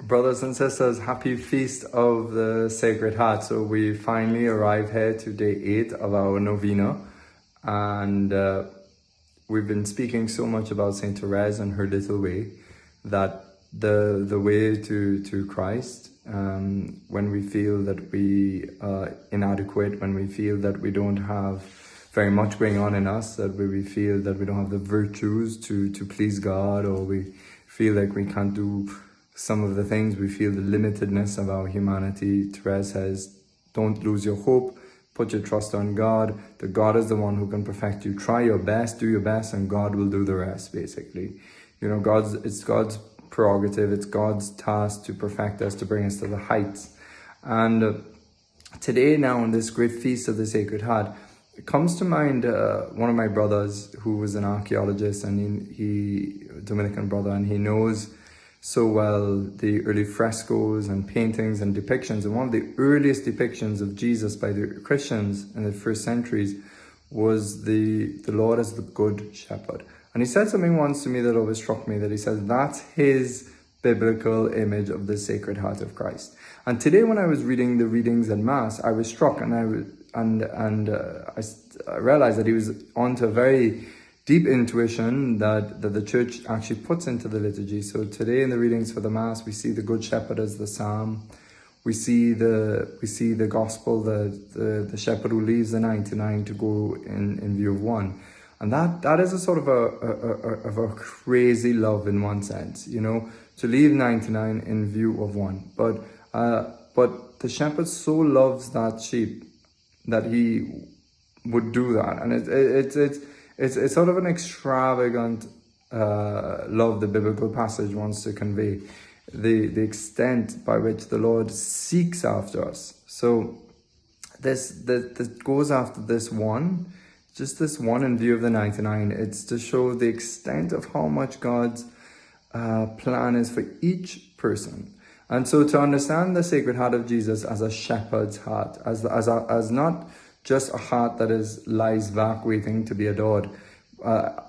Brothers and sisters, happy Feast of the Sacred Heart. So we finally arrived here to day 8 of our Novena, and we've been speaking so much about Saint Therese and her little way, that the way to Christ, when we feel that we are inadequate, when we feel that we don't have very much going on in us, that we feel that we don't have the virtues to please God, or we feel like we can't do some of the things, we feel the limitedness of our humanity. Therese says, don't lose your hope, put your trust on God, that God is the one who can perfect you. Try your best, do your best, and God will do the rest, basically. You know, it's God's prerogative, it's God's task to perfect us, to bring us to the heights. And today now, on this great feast of the Sacred Heart, it comes to mind one of my brothers who was an archaeologist, and he Dominican brother, and he knows so well the early frescoes and paintings and depictions. And one of the earliest depictions of Jesus by the Christians in the first centuries was the Lord as the Good Shepherd. And he said something once to me that always struck me, that he said that's his biblical image of the Sacred Heart of Christ. And today, when I was reading the readings at Mass, I was struck, and I realized that he was onto a very deep intuition that the Church actually puts into the liturgy. So today in the readings for the Mass, we see the Good Shepherd as the Psalm. We see the Gospel, the shepherd who leaves the 99 to go in view of one. And that is a sort of a crazy love in one sense, you know, to leave 99 in view of one. But the shepherd so loves that sheep that he would do that, and it's sort of an extravagant love the biblical passage wants to convey, the extent by which the Lord seeks after us. So this goes after this one, just this one in view of the 99. It's to show the extent of how much God's plan is for each person. And so to understand the Sacred Heart of Jesus as a shepherd's heart, as not just a heart that lies back waiting to be adored.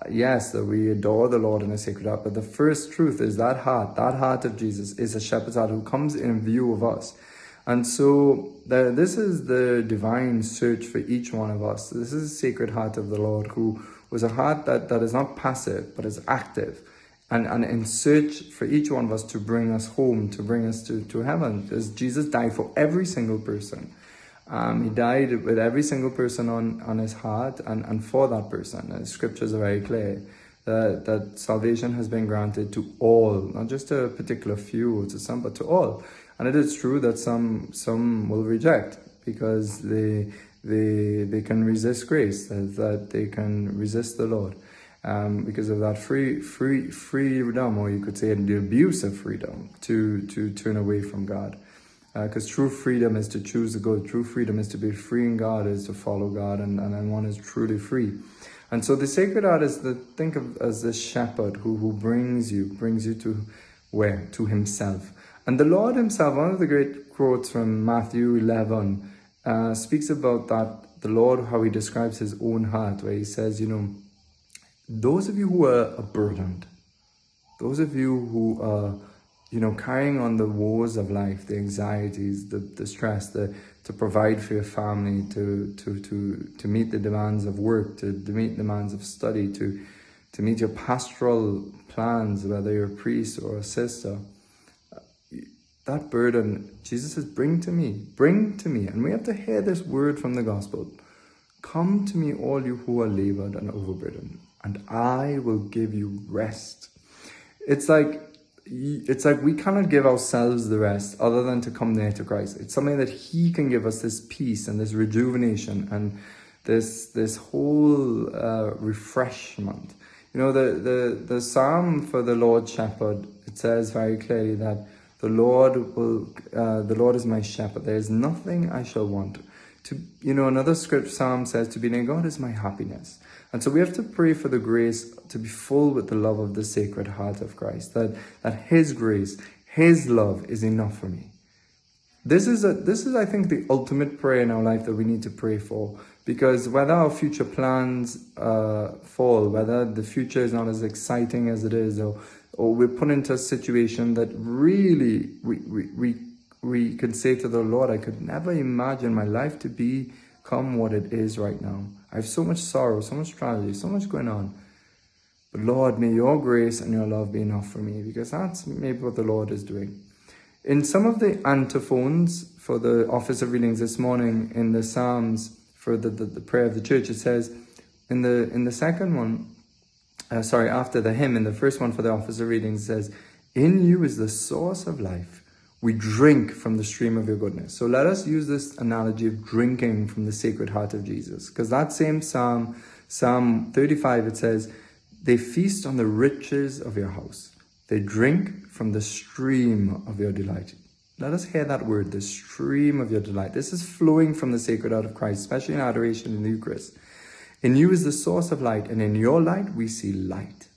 Yes, that we adore the Lord in a sacred heart, but the first truth is that heart of Jesus is a shepherd's heart who comes in view of us. And so this is the divine search for each one of us. This is the Sacred Heart of the Lord, who was a heart that is not passive, but is active. And in search for each one of us to bring us home, to bring us to heaven. As Jesus died for every single person. He died with every single person on his heart and for that person. The scriptures are very clear that salvation has been granted to all, not just to a particular few or to some, but to all. And it is true that some will reject because they can resist grace, that they can resist the Lord. Because of that freedom, or you could say the abuse of freedom, to turn away from God. Because true freedom is to choose the good. True freedom is to be free in God, is to follow God, and one is truly free. And so the Sacred Heart is think of as this shepherd who brings you to where? To himself. And the Lord himself, one of the great quotes from Matthew 11, speaks about that, the Lord, how he describes his own heart, where he says, you know, those of you who are burdened, those of you who are, you know, carrying on the woes of life, the anxieties, the stress, to provide for your family, to meet the demands of work, to meet demands of study, to meet your pastoral plans, whether you're a priest or a sister, that burden, Jesus says, bring to me. And we have to hear this word from the gospel. Come to me, all you who are labored and overburdened, and I will give you rest. It's like we cannot give ourselves the rest other than to come near to Christ. It's something that he can give us, this peace and this rejuvenation and this whole refreshment. You know, the psalm for the Lord Shepherd, it says very clearly that the Lord is my shepherd. There is nothing I shall want. Another script psalm says, to be near God is my happiness. And so we have to pray for the grace to be full with the love of the Sacred Heart of Christ, that his grace, his love is enough for me. This is, I think, the ultimate prayer in our life that we need to pray for, because whether our future plans fall, whether the future is not as exciting as it is, or we're put into a situation that really we can say to the Lord, I could never imagine my life to become what it is right now. I have so much sorrow, so much tragedy, so much going on. But Lord, may your grace and your love be enough for me, because that's maybe what the Lord is doing. In some of the antiphons for the office of readings this morning in the Psalms for the prayer of the church, it says in the second one, after the hymn, in the first one for the office of readings, it says, in you is the source of life. We drink from the stream of your goodness. So let us use this analogy of drinking from the Sacred Heart of Jesus. Because that same Psalm, Psalm 35, it says, they feast on the riches of your house. They drink from the stream of your delight. Let us hear that word, the stream of your delight. This is flowing from the Sacred Heart of Christ, especially in adoration in the Eucharist. In you is the source of light, and in your light we see light.